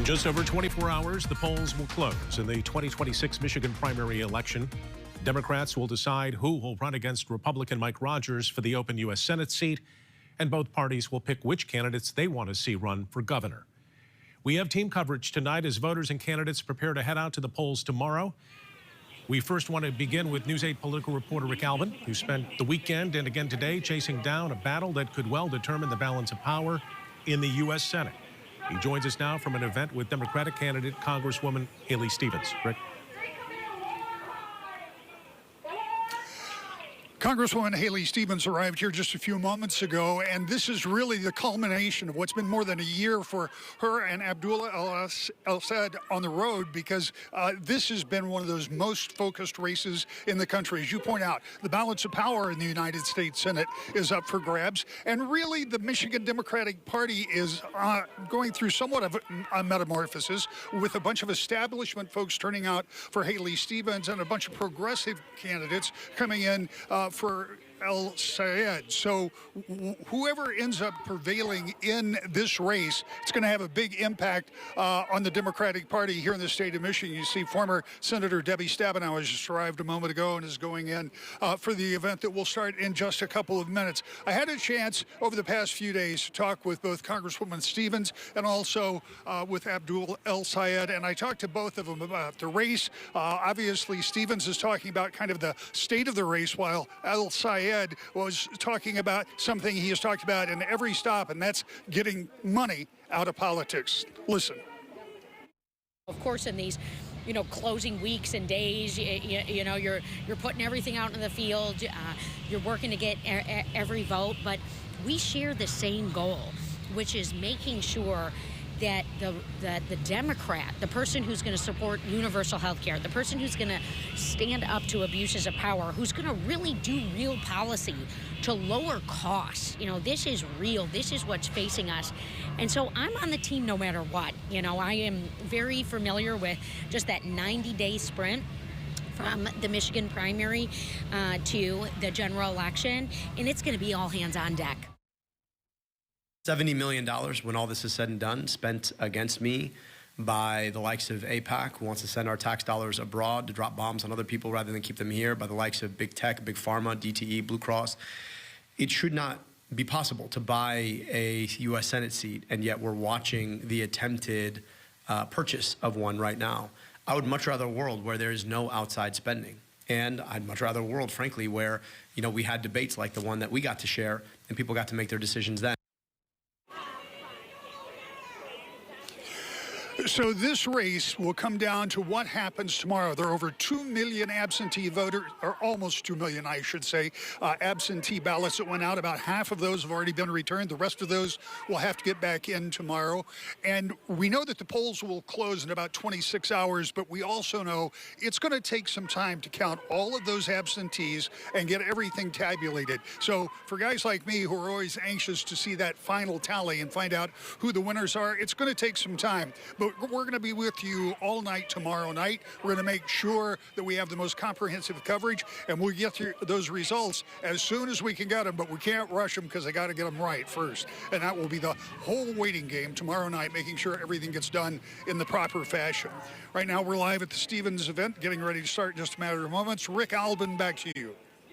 In just over 24 hours, the polls will close in the 2026 Michigan primary election. Democrats will decide who will run against Republican Mike Rogers for the open U.S. Senate seat, and both parties will pick which candidates they want to see run for governor. We have team coverage tonight as voters and candidates prepare to head out to the polls tomorrow. We first want to begin with News 8 political reporter Rick Alvin, who spent the weekend and again today chasing down a battle that could well determine the balance of power in the U.S. Senate. He joins us now from an event with Democratic candidate Congresswoman Haley Stevens. Rick. Congresswoman Haley Stevens arrived here just a few moments ago, and this is really the culmination of what's been more than a year for her and Abdul El-Sayed on the road, because this has been one of those most focused races in the country. As you point out, the balance of power in the United States Senate is up for grabs, and really the Michigan Democratic Party is going through somewhat of a metamorphosis, with a bunch of establishment folks turning out for Haley Stevens and a bunch of progressive candidates coming in for El-Sayed. So whoever ends up prevailing in this race, it's going to have a big impact on the Democratic Party here in the state of Michigan. You see former Senator Debbie Stabenow has just arrived a moment ago and is going in for the event that will start in just a couple of minutes. I had a chance over the past few days to talk with both Congresswoman Stevens and also with Abdul El-Sayed, and I talked to both of them about the race. Obviously, Stevens is talking about kind of the state of the race, while El-Sayed was talking about something he has talked about in every stop, and that's getting money out of politics. Listen. Of course, in these, closing weeks and days, you're putting everything out in the field. You're working to get every vote, but we share the same goal, which is making sure that the Democrat, the person who's going to support universal health care, the person who's going to stand up to abuses of power, who's going to really do real policy to lower costs. This is real. This is what's facing us. And so I'm on the team no matter what. I am very familiar with just that 90-day sprint from the Michigan primary to the general election, and it's going to be all hands on deck. $70 million, when all this is said and done, spent against me by the likes of AIPAC, who wants to send our tax dollars abroad to drop bombs on other people rather than keep them here, by the likes of big tech, big pharma, DTE, Blue Cross. It should not be possible to buy a U.S. Senate seat, and yet we're watching the attempted purchase of one right now. I would much rather a world where there is no outside spending. And I'd much rather a world, frankly, where we had debates like the one that we got to share, and people got to make their decisions then. So this race will come down to what happens tomorrow. There are over 2 million absentee voters, or almost 2 million, I should say, absentee ballots that went out. About half of those have already been returned. The rest of those will have to get back in tomorrow. And we know that the polls will close in about 26 hours, but we also know it's going to take some time to count all of those absentees and get everything tabulated. So for guys like me who are always anxious to see that final tally and find out who the winners are, it's going to take some time. But we're going to be with you all night tomorrow night. We're going to make sure that we have the most comprehensive coverage, and we'll get through those results as soon as we can get them, but we can't rush them because I got to get them right first. And that will be the whole waiting game tomorrow night, making sure everything gets done in the proper fashion. Right now, we're live at the Stevens event, getting ready to start in just a matter of moments. Rick Alvin, back to you.